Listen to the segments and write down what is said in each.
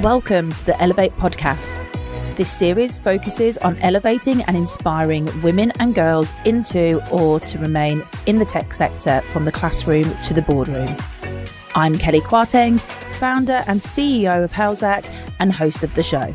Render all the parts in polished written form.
Welcome to the Elevate podcast. This series focuses on elevating and inspiring women and girls into or to remain in the tech sector from the classroom to the boardroom. I'm Kelly Kwarteng, founder and CEO of Helzac and host of the show.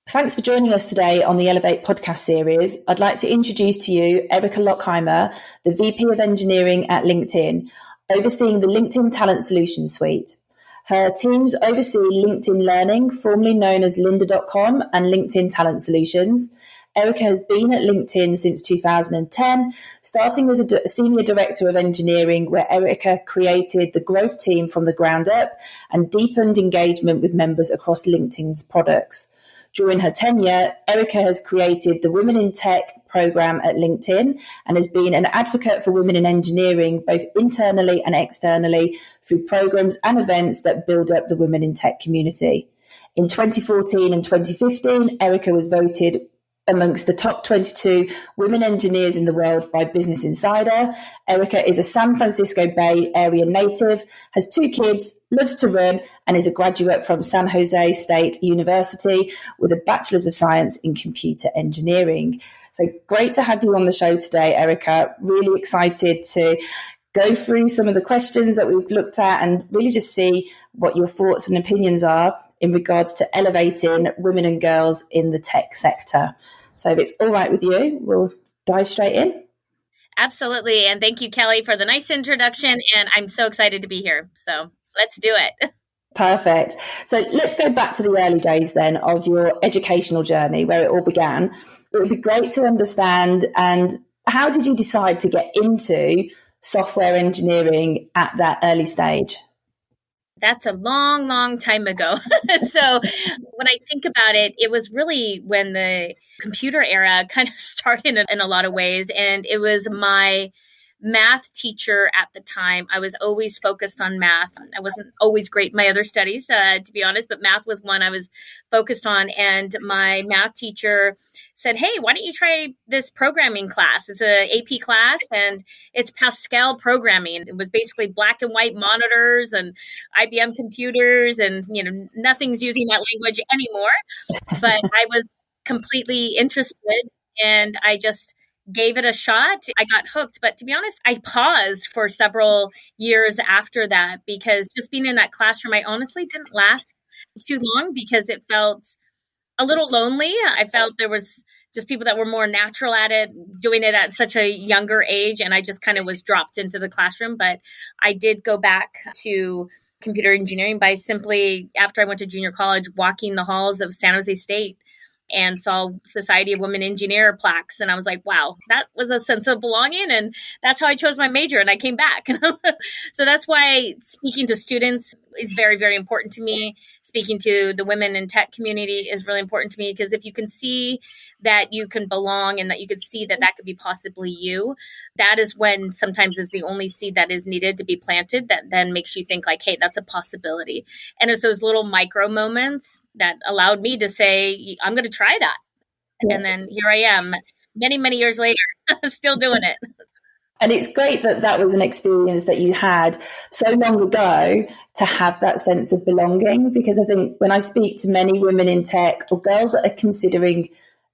Thanks for joining us today on the Elevate podcast series. I'd like to introduce to you Erica Lockheimer, the VP of Engineering at LinkedIn, overseeing the LinkedIn Talent Solutions Suite. Her teams oversee LinkedIn Learning, formerly known as lynda.com, and LinkedIn Talent Solutions. Erica has been at LinkedIn since 2010, starting as a Senior Director of Engineering, where Erica created the growth team from the ground up and deepened engagement with members across LinkedIn's products. During her tenure, Erica has created the Women in Tech program at LinkedIn and has been an advocate for women in engineering, both internally and externally, through programs and events that build up the Women in Tech community. In 2014 and 2015, Erica was voted amongst the top 22 women engineers in the world by Business Insider. Erica is a San Francisco Bay Area native, has 2 kids, loves to run, and is a graduate from San Jose State University with a Bachelor's of Science in Computer Engineering. So great to have you on the show today, Erica. Really excited to go through some of the questions that we've looked at and really just see what your thoughts and opinions are in regards to elevating women and girls in the tech sector. So if it's all right with you, we'll dive straight in. Absolutely. And thank you, Kelly, for the nice introduction. And I'm so excited to be here. So let's do it. Perfect. So let's go back to the early days then of your educational journey, where it all began. It would be great to understand, and how did you decide to get into software engineering at that early stage? That's a long, long time ago. So when I think about it, it was really when the computer era kind of started in a lot of ways. And it was my math teacher at the time. I was always focused on math. I wasn't always great in my other studies, to be honest, but math was one I was focused on. And my math teacher said, "Hey, why don't you try this programming class? It's a AP class and it's Pascal programming." It was basically black and white monitors and IBM computers, and nothing's using that language anymore. But I was completely interested and I just gave it a shot. I got hooked. But to be honest, I paused for several years after that because just being in that classroom, I honestly didn't last too long because it felt a little lonely. I felt there was just people that were more natural at it, doing it at such a younger age. And I just kind of was dropped into the classroom. But I did go back to computer engineering by simply, after I went to junior college, walking the halls of San Jose State and saw Society of Women Engineer plaques. And I was like, wow, that was a sense of belonging. And that's how I chose my major. And I came back. So that's why speaking to students is very, very important to me. Speaking to the women in tech community is really important to me, because if you can see that you can belong and that you could see that that could be possibly you, that is when sometimes is the only seed that is needed to be planted that then makes you think like, hey, that's a possibility. And it's those little micro moments that allowed me to say, I'm going to try that. Yeah. And then here I am many, many years later, still doing it. And it's great that that was an experience that you had so long ago to have that sense of belonging, because I think when I speak to many women in tech or girls that are considering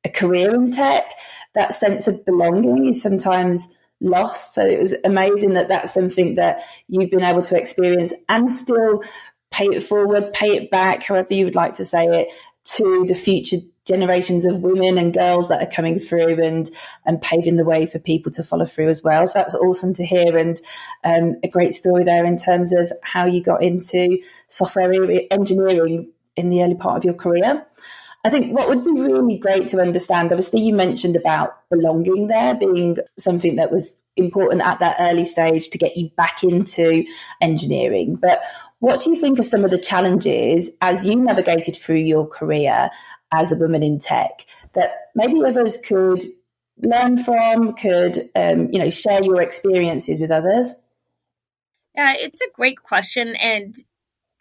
a career in tech, that sense of belonging is sometimes lost. So it was amazing that that's something that you've been able to experience and still pay it forward, pay it back, however you would like to say it, to the future generations of women and girls that are coming through and paving the way for people to follow through as well. So that's awesome to hear, and a great story there in terms of how you got into software engineering in the early part of your career. I think what would be really great to understand, obviously you mentioned about belonging there being something that was important at that early stage to get you back into engineering. But what do you think are some of the challenges as you navigated through your career as a woman in tech that maybe others could learn from, could share your experiences with others? Yeah, it's a great question. And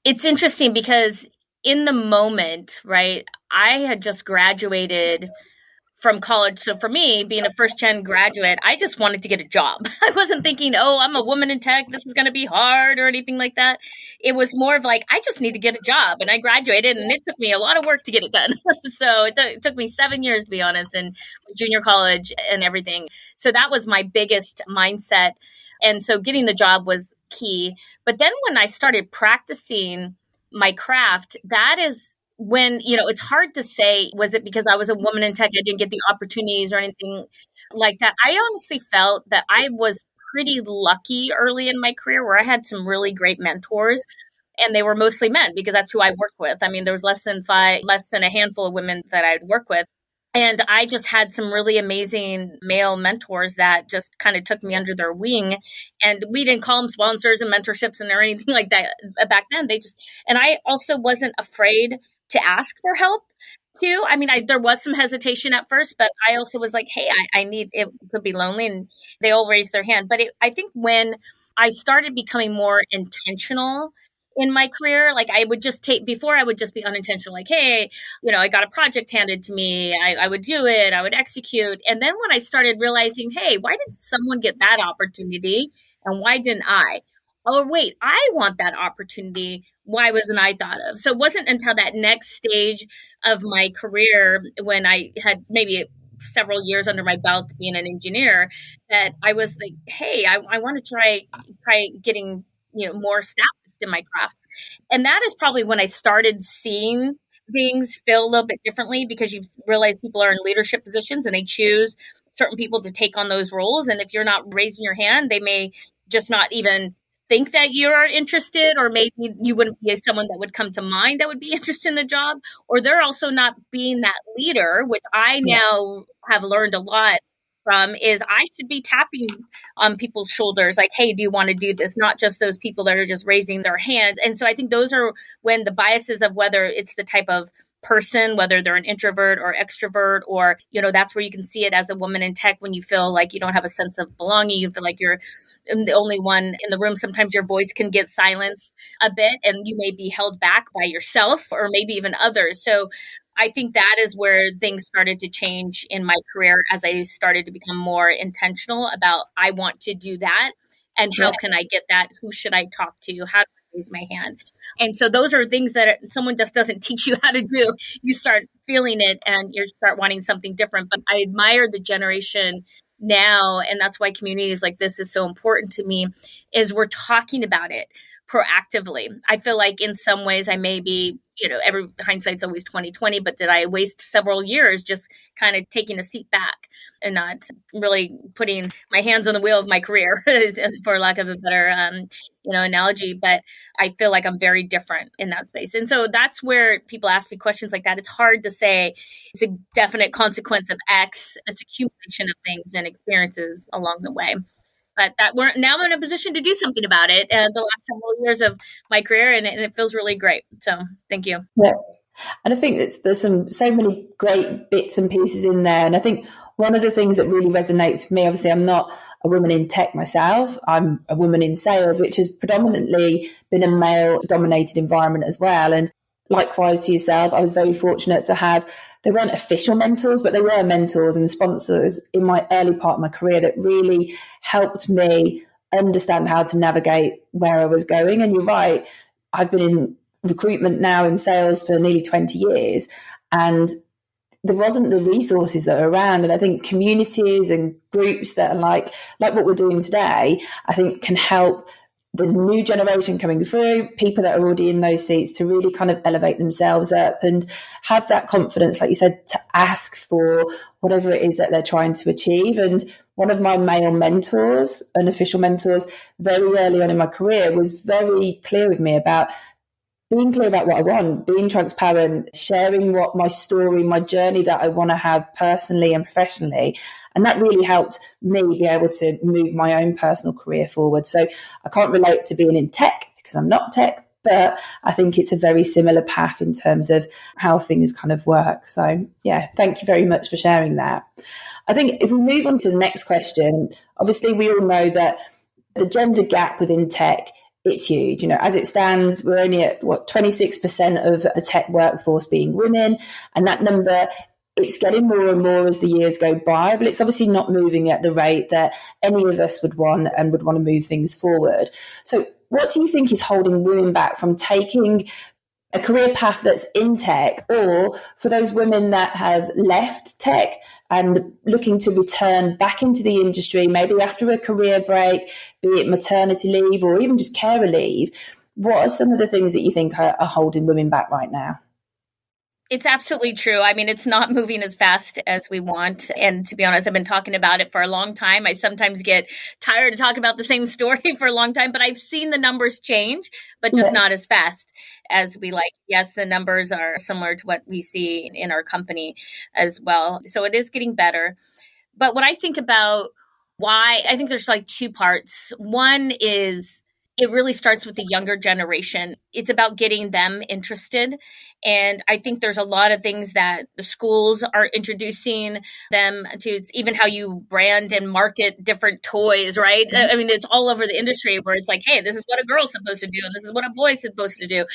it's interesting because in the moment, right, I had just graduated from college. So for me, being a first gen graduate, I just wanted to get a job. I wasn't thinking, oh, I'm a woman in tech, this is going to be hard or anything like that. It was more of like, I just need to get a job. And I graduated, and it took me a lot of work to get it done. So it took me 7 years, to be honest, and junior college and everything. So that was my biggest mindset. And so getting the job was key. But then when I started practicing my craft, that is when, it's hard to say, was it because I was a woman in tech, I didn't get the opportunities or anything like that? I honestly felt that I was pretty lucky early in my career where I had some really great mentors, and they were mostly men because that's who I worked with. I mean, there was less than a handful of women that I'd work with. And I just had some really amazing male mentors that just kind of took me under their wing. And we didn't call them sponsors and mentorships and or anything like that back then. And I also wasn't afraid to ask for help too. I mean, there was some hesitation at first, but I also was like, hey, it could be lonely, and they all raised their hand. But I think when I started becoming more intentional in my career, like before I would just be unintentional, like, hey, I got a project handed to me. I would do it. I would execute. And then when I started realizing, hey, why did someone get that opportunity and why didn't I? Oh, wait, I want that opportunity. Why wasn't I thought of? So it wasn't until that next stage of my career, when I had maybe several years under my belt being an engineer, that I was like, hey, I want to try getting, more established in my craft. And that is probably when I started seeing things feel a little bit differently, because you realize people are in leadership positions and they choose certain people to take on those roles. And if you're not raising your hand, they may just not even think that you're interested, or maybe you wouldn't be someone that would come to mind that would be interested in the job, or they're also not being that leader, which I now have learned a lot from, is I should be tapping on people's shoulders like, hey, do you want to do this? Not just those people that are just raising their hand. And so I think those are when the biases of whether it's the type of person, whether they're an introvert or extrovert, or, that's where you can see it as a woman in tech, when you feel like you don't have a sense of belonging, you feel like you're the only one in the room. Sometimes your voice can get silenced a bit, and you may be held back by yourself or maybe even others. So I think that is where things started to change in my career, as I started to become more intentional about, I want to do that. And how can I get that? Who should I talk to? How do I raise my hand? And so those are things that someone just doesn't teach you how to do. You start feeling it and you start wanting something different. But I admire the generation now, and that's why communities like this is so important to me, is we're talking about it proactively. I feel like in some ways I may be, every hindsight's always 20/20, but did I waste several years just kind of taking a seat back and not really putting my hands on the wheel of my career, for lack of a better, analogy. But I feel like I'm very different in that space. And so that's where people ask me questions like that. It's hard to say it's a definite consequence of X. It's accumulation of things and experiences along the way. But now I'm in a position to do something about it. And the last several years of my career, and it feels really great. So thank you. Yeah. And I think there's so many great bits and pieces in there. And I think one of the things that really resonates with me, obviously I'm not a woman in tech myself, I'm a woman in sales, which has predominantly been a male dominated environment as well. And likewise to yourself, I was very fortunate to have, they weren't official mentors, but they were mentors and sponsors in my early part of my career that really helped me understand how to navigate where I was going. And you're right, I've been in recruitment now in sales for nearly 20 years, and there wasn't the resources that are around. And I think communities and groups that are like what we're doing today, I think can help the new generation coming through, people that are already in those seats, to really kind of elevate themselves up and have that confidence, like you said, to ask for whatever it is that they're trying to achieve. And one of my male mentors, unofficial mentors, very early on in my career was very clear with me about being clear about what I want, being transparent, sharing what my story, my journey that I want to have personally and professionally. And that really helped me be able to move my own personal career forward. So I can't relate to being in tech because I'm not tech, but I think it's a very similar path in terms of how things kind of work. So yeah, thank you very much for sharing that. I think if we move on to the next question, obviously we all know that the gender gap within tech, it's huge. As it stands, we're only at 26% of the tech workforce being women. And that number it's getting more and more as the years go by, but it's obviously not moving at the rate that any of us would want and would want to move things forward. So what do you think is holding women back from taking a career path that's in tech, or for those women that have left tech and looking to return back into the industry, maybe after a career break, be it maternity leave or even just carer leave? What are some of the things that you think are holding women back right now? It's absolutely true. I mean, it's not moving as fast as we want. And to be honest, I've been talking about it for a long time. I sometimes get tired of talking about the same story for a long time, but I've seen the numbers change, but just not as fast as we like. Yes, the numbers are similar to what we see in our company as well. So it is getting better. But when I think about why, I think there's like two parts. One is it really starts with the younger generation. It's about getting them interested. And I think there's a lot of things that the schools are introducing them to. It's even how you brand and market different toys, right? I mean, it's all over the industry where it's like, hey, this is what a girl's supposed to do, and this is what a boy's supposed to do.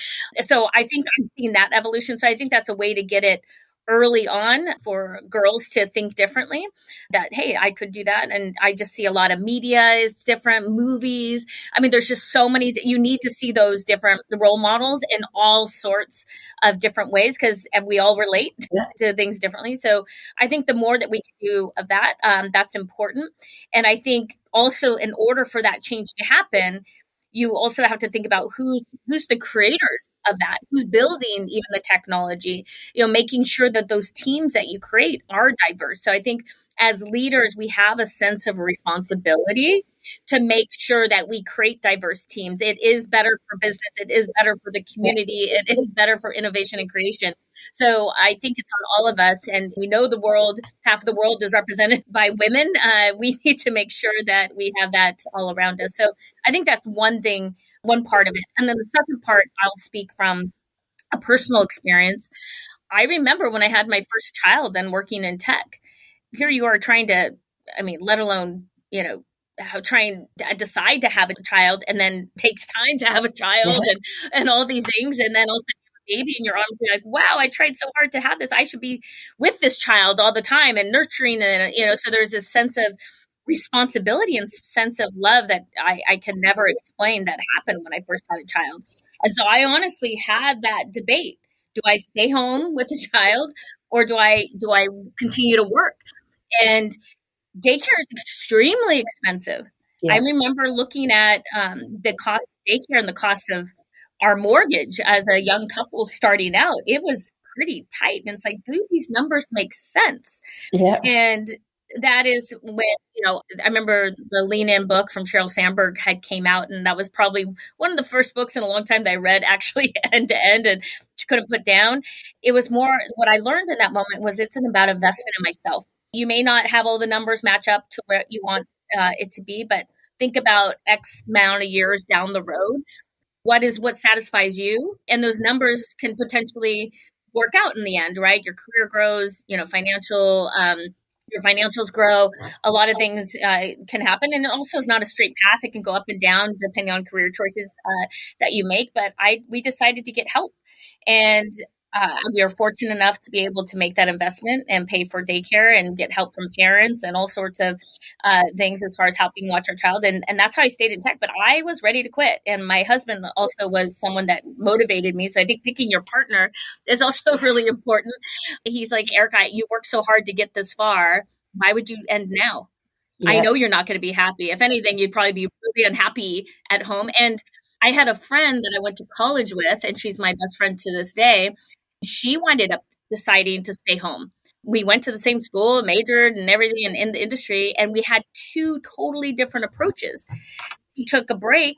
So I think I'm seeing that evolution. So I think that's a way to get it early on for girls to think differently, that, hey, I could do that. And I just see a lot of media is different, movies. I mean, there's just so many, you need to see those different role models in all sorts of different ways, because we all relate to things differently. So I think the more that we can do of that, that's important. And I think also in order for that change to happen, you also have to think about who's the creators of that, who's building even the technology, making sure that those teams that you create are diverse. So I think as leaders, we have a sense of responsibility to make sure that we create diverse teams. It is better for business. It is better for the community. It is better for innovation and creation. So I think it's on all of us. And we know the world, half of the world is represented by women. We need to make sure that we have that all around us. So I think that's one thing, one part of it. And then the second part, I'll speak from a personal experience. I remember when I had my first child and working in tech. Here you are trying to, let alone, trying to decide to have a child, and then takes time to have a child and all these things. And then also you have a baby in your arms, you're like, wow, I tried so hard to have this. I should be with this child all the time and nurturing. And, so there's this sense of responsibility and sense of love that I can never explain that happened when I first had a child. And so I honestly had that debate. Do I stay home with the child, or do I continue to work? And daycare is extremely expensive. Yeah. I remember looking at the cost of daycare and the cost of our mortgage as a young couple starting out. It was pretty tight. And it's like, do these numbers make sense? Yeah. And that is when, I remember the Lean In book from Sheryl Sandberg had came out, and that was probably one of the first books in a long time that I read actually end to end and couldn't put down. It was more, what I learned in that moment was it's about investment in myself. You may not have all the numbers match up to where you want it to be, but think about X amount of years down the road. What satisfies you? And those numbers can potentially work out in the end, right? Your career grows, your financials grow. A lot of things can happen. And it also is not a straight path. It can go up and down depending on career choices that you make. But we decided to get help. And we are fortunate enough to be able to make that investment and pay for daycare and get help from parents and all sorts of things as far as helping watch our child. And that's how I stayed in tech. But I was ready to quit. And my husband also was someone that motivated me. So I think picking your partner is also really important. He's like, Erica, you worked so hard to get this far. Why would you end now? Yeah. I know you're not going to be happy. If anything, you'd probably be really unhappy at home. And I had a friend that I went to college with, and she's my best friend to this day. She winded up deciding to stay home. We went to the same school, majored and everything in the industry, and we had two totally different approaches. She took a break,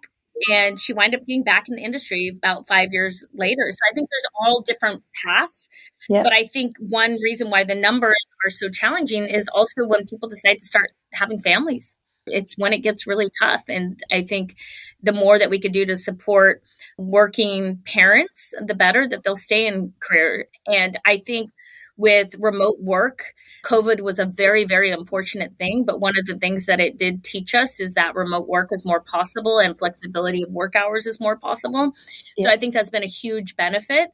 and she wound up getting back in the industry about 5 years later. So I think there's all different paths. Yep. But I think one reason why the numbers are so challenging is also when people decide to start having families. It's when it gets really tough. And I think the more that we could do to support working parents, the better that they'll stay in career. And I think with remote work, COVID was a very, very unfortunate thing. But one of the things that it did teach us is that remote work is more possible and flexibility of work hours is more possible. Yeah. So I think that's been a huge benefit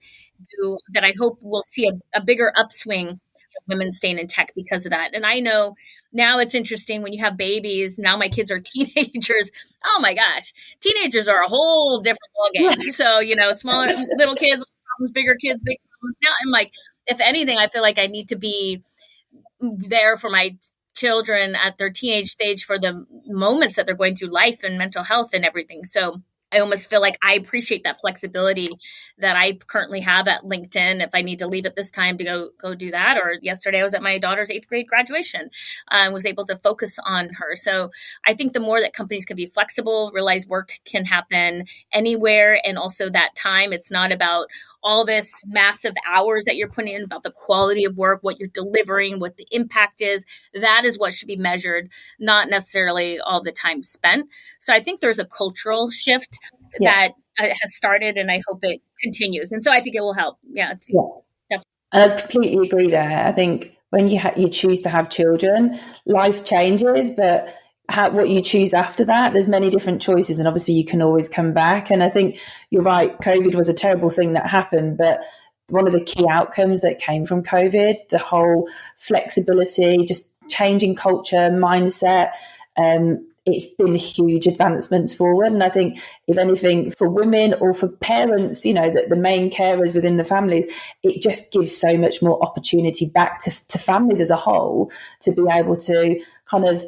that I hope we'll see a bigger upswing women staying in tech because of that. And I know now it's interesting when you have babies. Now my kids are teenagers. Oh my gosh, teenagers are a whole different ballgame. So, smaller little kids, bigger kids, big problems. Now I'm like, if anything, I feel like I need to be there for my children at their teenage stage for the moments that they're going through life and mental health and everything. So I almost feel like I appreciate that flexibility that I currently have at LinkedIn. If I need to leave at this time to go do that, or yesterday I was at my daughter's 8th grade graduation, was able to focus on her. So I think the more that companies can be flexible, realize work can happen anywhere, and also that time, it's not about all this massive hours that you're putting in, about the quality of work, what you're delivering, what the impact is. That is what should be measured, not necessarily all the time spent. So I think there's a cultural shift that has started, and I hope it continues. And so I think it will help. Definitely. And I completely agree there. I think when you choose to have children, life changes, but what you choose after that, there's many different choices, and obviously you can always come back. And I think you're right, COVID was a terrible thing that happened, but one of the key outcomes that came from COVID, the whole flexibility, just changing culture, mindset, it's been huge advancements forward. And I think, if anything, for women or for parents, the main carers within the families, it just gives so much more opportunity back to families as a whole to be able to kind of,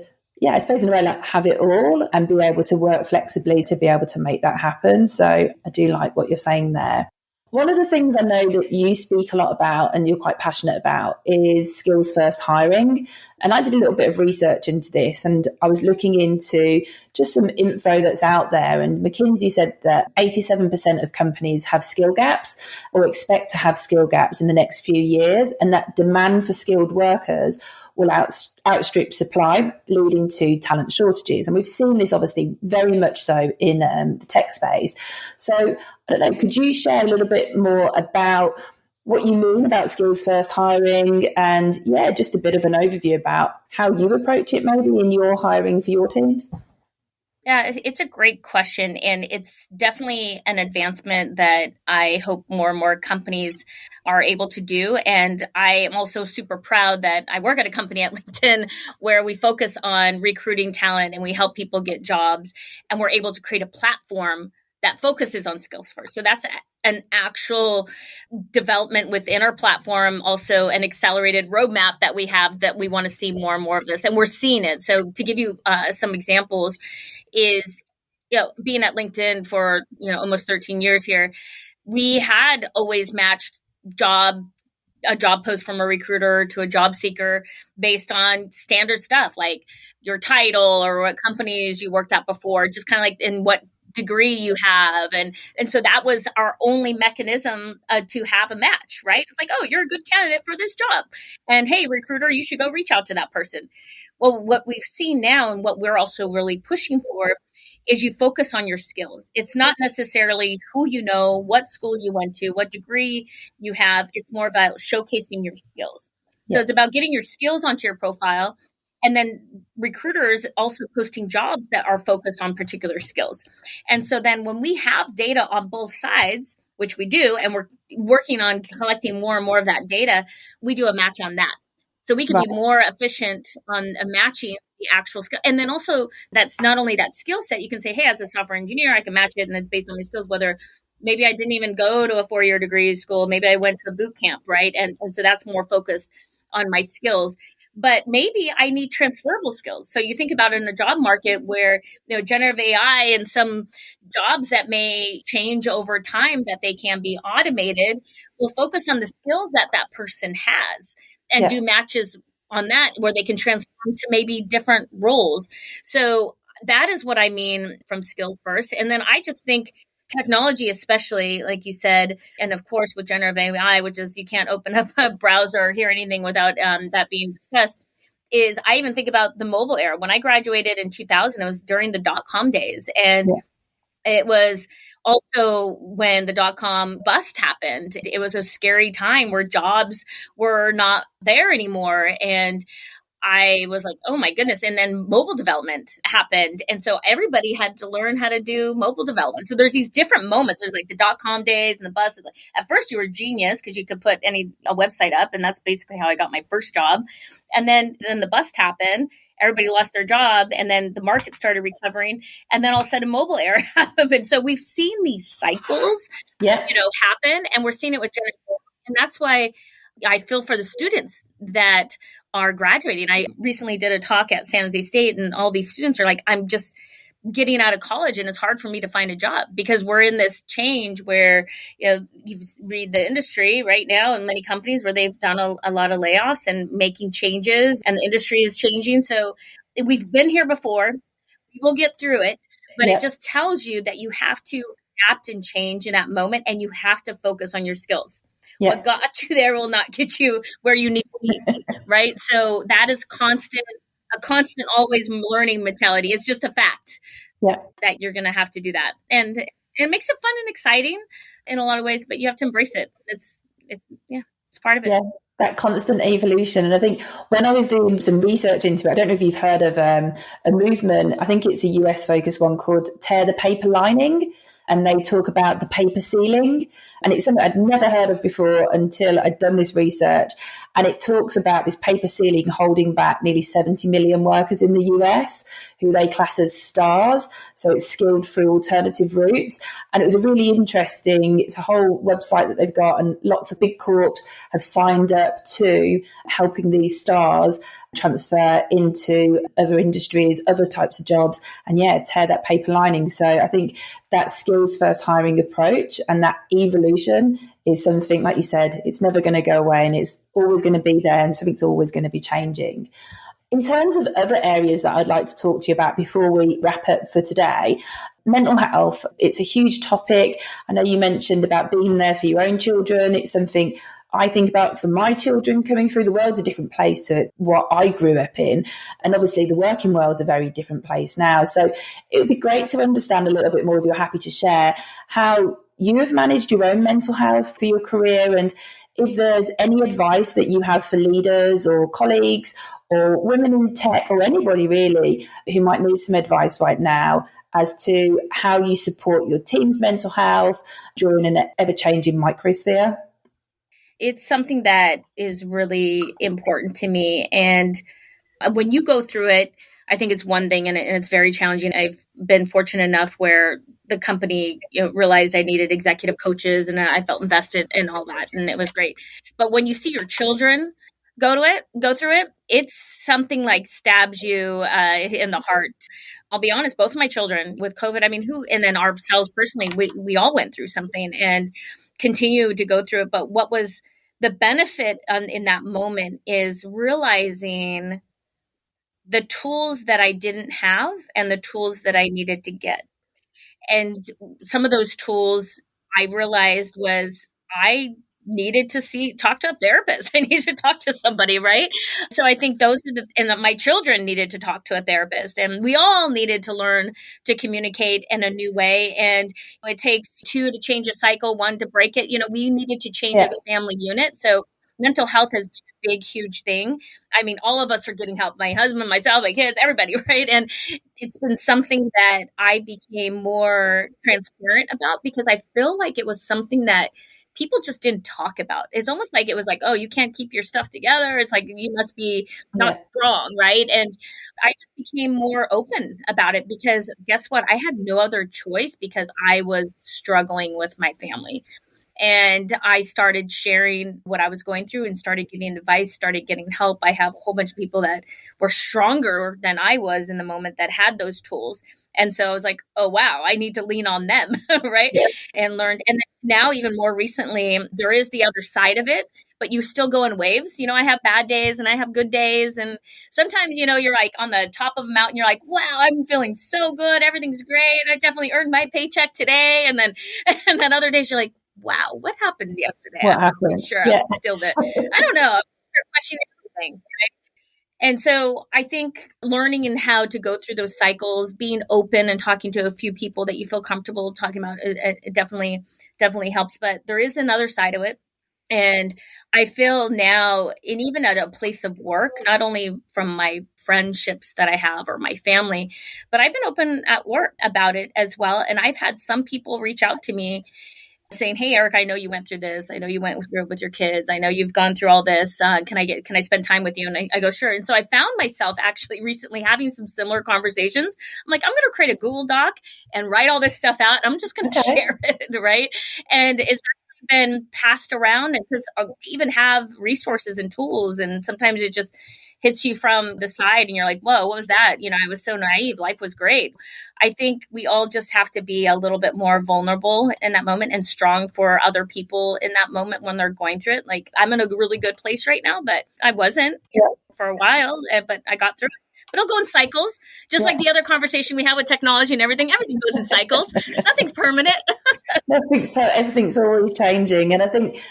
I suppose in a way, like, have it all and be able to work flexibly to be able to make that happen. So I do like what you're saying there. One of the things I know that you speak a lot about and you're quite passionate about is skills first hiring. And I did a little bit of research into this, and I was looking into just some info that's out there. And McKinsey said that 87% of companies have skill gaps or expect to have skill gaps in the next few years, and that demand for skilled workers will outstrip supply, leading to talent shortages. And we've seen this obviously very much so in the tech space. So I don't know, could you share a little bit more about what you mean about skills first hiring, and just a bit of an overview about how you approach it maybe in your hiring for your teams? Yeah, it's a great question, and it's definitely an advancement that I hope more and more companies are able to do. And I am also super proud that I work at a company at LinkedIn where we focus on recruiting talent and we help people get jobs, and we're able to create a platform that focuses on skills first. So that's an actual development within our platform, also an accelerated roadmap that we have, that we want to see more and more of this, and we're seeing it. So to give you some examples is, being at LinkedIn for, almost 13 years here, we had always matched a job post from a recruiter to a job seeker based on standard stuff like your title or what companies you worked at before, just kind of like in what degree you have. And so that was our only mechanism to have a match, right? It's like, oh, you're a good candidate for this job. And hey, recruiter, you should go reach out to that person. Well, what we've seen now, and what we're also really pushing for, is you focus on your skills. It's not necessarily who you know, what school you went to, what degree you have. It's more about showcasing your skills. So it's about getting your skills onto your profile. And then recruiters also posting jobs that are focused on particular skills. And so then when we have data on both sides, which we do, and we're working on collecting more and more of that data, we do a match on that. So we can be more efficient on matching the actual skill. And then also, that's not only that skill set, you can say, hey, as a software engineer, I can match it, and it's based on my skills, whether maybe I didn't even go to a 4-year degree school, maybe I went to a boot camp, right? And so that's more focused on my skills. But maybe I need transferable skills. So you think about it in a job market where, generative AI and some jobs that may change over time, that they can be automated, will focus on the skills that that person has and do matches on that where they can transform to maybe different roles. So that is what I mean from skills first. And then I just think technology, especially like you said, and of course with generative AI, which is you can't open up a browser or hear anything without that being discussed, is I even think about the mobile era. When I graduated in 2000, it was during the .com days. And it was also when the .com bust happened. It was a scary time where jobs were not there anymore. And I was like, oh my goodness. And then mobile development happened. And so everybody had to learn how to do mobile development. So there's these different moments. There's like the .com days and the bus. At first you were genius because you could put a website up. And that's basically how I got my first job. And then the bust happened. Everybody lost their job. And then the market started recovering. And then all of a sudden mobile era happened. So we've seen these cycles, happen. And we're seeing it with generation. And that's why I feel for the students that are graduating. I recently did a talk at San Jose State, and all these students are like, I'm just getting out of college and it's hard for me to find a job because we're in this change where, you read the industry right now in many companies where they've done a lot of layoffs and making changes, and the industry is changing. So we've been here before. We will get through it, but it just tells you that you have to adapt and change in that moment, and you have to focus on your skills. Yeah. What got you there will not get you where you need to be, right? So that is a constant, always learning mentality. It's just a fact that you're going to have to do that. And it makes it fun and exciting in a lot of ways, but you have to embrace it. It's part of it. Yeah, that constant evolution. And I think when I was doing some research into it, I don't know if you've heard of a movement, I think it's a US focused one called Tear the Paper Lining. And they talk about the paper ceiling. And it's something I'd never heard of before until I'd done this research. And it talks about this paper ceiling holding back nearly 70 million workers in the US, who they class as stars. So it's skilled through alternative routes. And it was it's a whole website that they've got, and lots of big corps have signed up to helping these stars transfer into other industries, other types of jobs, and tear that paper lining. So I think that skills first hiring approach and that evolution is something, like you said, it's never going to go away, and it's always going to be there, and something's always going to be changing. In terms of other areas that I'd like to talk to you about before we wrap up for today, mental health, it's a huge topic. I know you mentioned about being there for your own children. It's something I think about for my children. Coming through the world's a different place to what I grew up in. And obviously the working world's a very different place now. So it would be great to understand a little bit more, if you're happy to share, how you have managed your own mental health for your career, and if there's any advice that you have for leaders or colleagues or women in tech or anybody really who might need some advice right now as to how you support your team's mental health during an ever-changing microsphere. It's something that is really important to me. And when you go through it, I think it's one thing, and it's very challenging. I've been fortunate enough where the company realized I needed executive coaches, and I felt invested in all that, and it was great. But when you see your children go through it, it's something like stabs you in the heart. I'll be honest, both of my children with COVID, and then ourselves personally, we all went through something and continue to go through it. But what was the benefit in that moment is realizing the tools that I didn't have and the tools that I needed to get. And some of those tools I realized was I needed to talk to a therapist. I needed to talk to somebody, right? So I think and my children needed to talk to a therapist, and we all needed to learn to communicate in a new way. And it takes two to change a cycle, one to break it. We needed to change as a family unit. So mental health has been a big, huge thing. All of us are getting help. My husband, myself, my kids, everybody, right? And it's been something that I became more transparent about, because I feel like it was something that people just didn't talk about. It's almost like it was like, oh, you can't keep your stuff together. It's like, you must be not strong, right? And I just became more open about it, because guess what? I had no other choice, because I was struggling with my family. And I started sharing what I was going through and started getting advice, started getting help. I have a whole bunch of people that were stronger than I was in the moment that had those tools. And so I was like, oh, wow, I need to lean on them, right? Yeah. And learned. And now, even more recently, there is the other side of it, but you still go in waves. I have bad days and I have good days. And sometimes, you're like on the top of a mountain, you're like, wow, I'm feeling so good. Everything's great. I definitely earned my paycheck today. And then other days you're like, wow, what happened yesterday? What happened? Sure, I still did. I don't know. I'm questioning everything, right? And so I think learning and how to go through those cycles, being open and talking to a few people that you feel comfortable talking about, it definitely helps. But there is another side of it. And I feel now, and even at a place of work, not only from my friendships that I have or my family, but I've been open at work about it as well. And I've had some people reach out to me saying, "Hey, Eric, I know you went through this. I know you went with your kids. I know you've gone through all this. Can I spend time with you?" And I go, "Sure." And so I found myself actually recently having some similar conversations. I'm like, I'm going to create a Google Doc and write all this stuff out. I'm just going to share it, right? And it's been passed around, and because to even have resources and tools, and sometimes it just hits you from the side and you're like, whoa, what was that? I was so naive. Life was great. I think we all just have to be a little bit more vulnerable in that moment and strong for other people in that moment when they're going through it. Like, I'm in a really good place right now, but I wasn't for a while, but I got through it. But it'll go in cycles, just like the other conversation we have with technology and everything. Everything goes in cycles. Nothing's permanent. Everything's always changing. And I think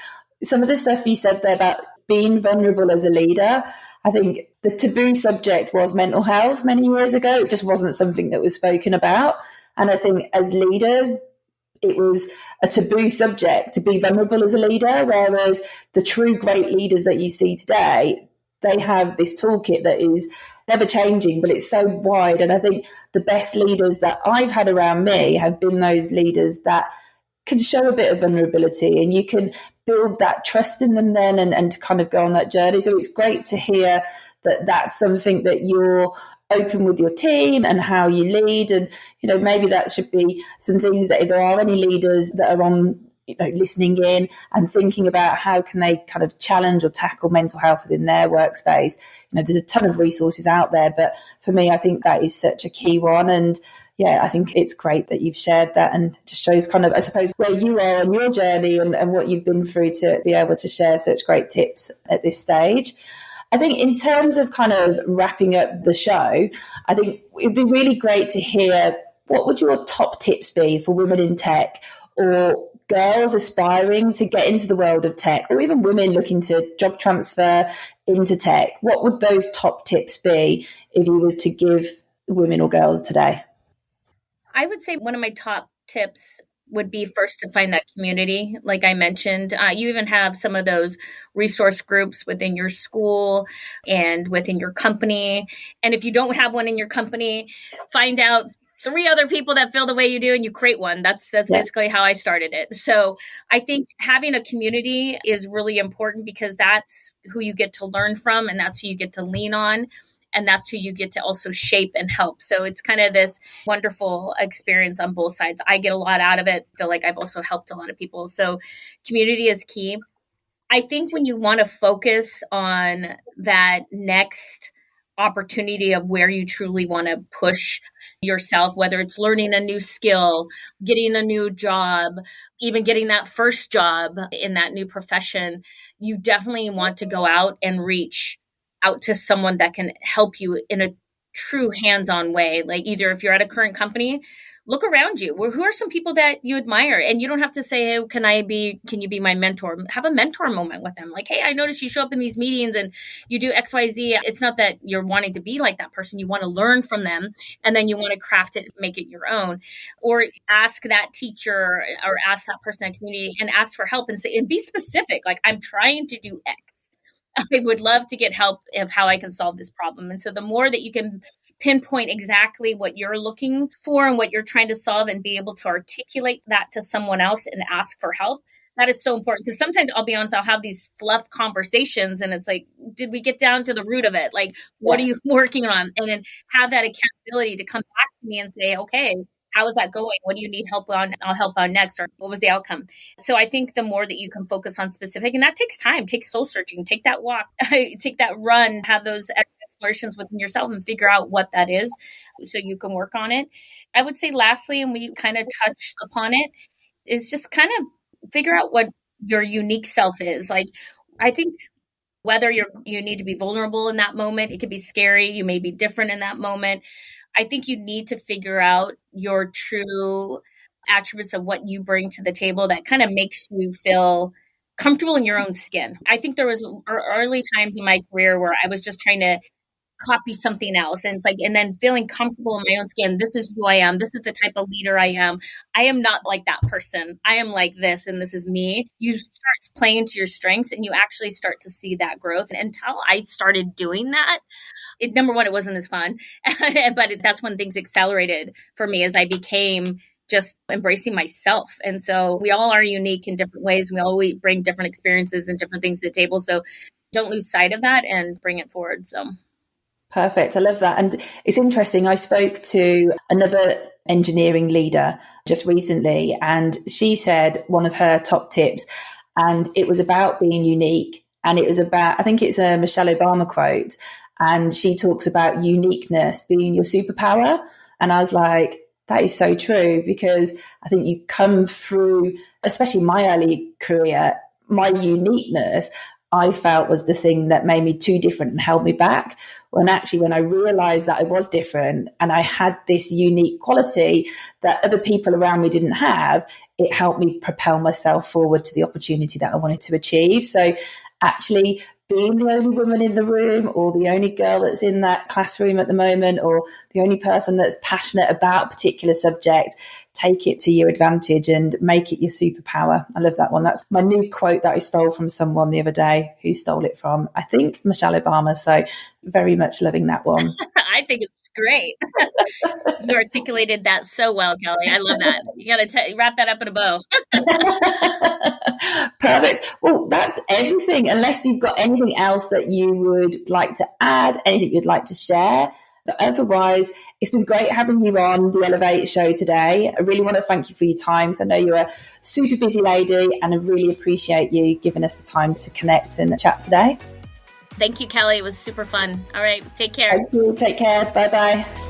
some of the stuff you said there about being vulnerable as a leader, I think the taboo subject was mental health many years ago. It just wasn't something that was spoken about. And I think as leaders, it was a taboo subject to be vulnerable as a leader, whereas the true great leaders that you see today, they have this toolkit that is never changing, but it's so wide. And I think the best leaders that I've had around me have been those leaders that can show a bit of vulnerability, and you can build that trust in them then and to kind of go on that journey. So it's great to hear that that's something that you're open with your team and how you lead. And, maybe that should be some things that if there are any leaders that are on, listening in and thinking about how can they kind of challenge or tackle mental health within their workspace. There's a ton of resources out there, but for me, I think that is such a key one. And yeah, I think it's great that you've shared that, and just shows kind of, I suppose, where you are on your journey and what you've been through to be able to share such great tips at this stage. I think in terms of kind of wrapping up the show, I think it'd be really great to hear, what would your top tips be for women in tech, or girls aspiring to get into the world of tech, or even women looking to job transfer into tech? What would those top tips be if you was to give women or girls today? I would say one of my top tips would be first to find that community. Like I mentioned, you even have some of those resource groups within your school and within your company. And if you don't have one in your company, find out 3 other people that feel the way you do and you create one. That's basically how I started it. So I think having a community is really important, because that's who you get to learn from, and that's who you get to lean on. And that's who you get to also shape and help. So it's kind of this wonderful experience on both sides. I get a lot out of it. I feel like I've also helped a lot of people. So community is key. I think when you want to focus on that next opportunity of where you truly want to push yourself, whether it's learning a new skill, getting a new job, even getting that first job in that new profession, you definitely want to go out and reach out to someone that can help you in a true hands-on way. Like, either if you're at a current company, look around you. Who are some people that you admire? And you don't have to say, hey, can you be my mentor? Have a mentor moment with them. Like, hey, I noticed you show up in these meetings and you do XYZ. It's not that you're wanting to be like that person. You want to learn from them, and then you want to craft it, make it your own. Or ask that teacher or ask that person in that community and ask for help, and say, and be specific. Like, I'm trying to do X. I would love to get help of how I can solve this problem. And so the more that you can pinpoint exactly what you're looking for and what you're trying to solve, and be able to articulate that to someone else and ask for help, that is so important. Because sometimes, I'll be honest, I'll have these fluff conversations and it's like, did we get down to the root of it? Like, what are you working on? And then have that accountability to come back to me and say, okay, how is that going? What do you need help on? I'll help on next. Or what was the outcome? So I think the more that you can focus on specific, and that takes time, takes soul searching, take that walk, take that run, have those explorations within yourself and figure out what that is so you can work on it. I would say lastly, and we kind of touched upon it, is just kind of figure out what your unique self is. Like, I think whether you need to be vulnerable in that moment, it could be scary, you may be different in that moment. I think you need to figure out your true attributes of what you bring to the table that kind of makes you feel comfortable in your own skin. I think there was early times in my career where I was just trying to copy something else. And it's like, and then feeling comfortable in my own skin. This is who I am. This is the type of leader I am. I am not like that person. I am like this, and this is me. You start playing to your strengths, and you actually start to see that growth. And until I started doing that, number one, it wasn't as fun, but that's when things accelerated for me as I became just embracing myself. And so we all are unique in different ways. We all bring different experiences and different things to the table. So don't lose sight of that and bring it forward. So perfect. I love that. And it's interesting. I spoke to another engineering leader just recently, and she said one of her top tips, and it was about being unique. And it was about, I think it's a Michelle Obama quote, and she talks about uniqueness being your superpower. And I was like, that is so true, because I think you come through, especially my early career, my uniqueness, I felt was the thing that made me too different and held me back. When actually, when I realized that I was different and I had this unique quality that other people around me didn't have, it helped me propel myself forward to the opportunity that I wanted to achieve. So actually, being the only woman in the room, or the only girl that's in that classroom at the moment, or the only person that's passionate about a particular subject, take it to your advantage and make it your superpower. I love that one. That's my new quote that I stole from someone the other day. Who stole it from? I think Michelle Obama. So very much loving that one. I think it's great. You articulated that so well, Kelly. I love that. You got to wrap that up in a bow. Perfect. Well, that's everything, unless you've got anything else that you would like to add, anything you'd like to share. But otherwise, it's been great having you on the Elevate show today. I really want to thank you for your time. So I know you're a super busy lady, and I really appreciate you giving us the time to connect and chat today. Thank you, Kelly. It was super fun. All right. Take care. Thank you. Take care. Bye-bye.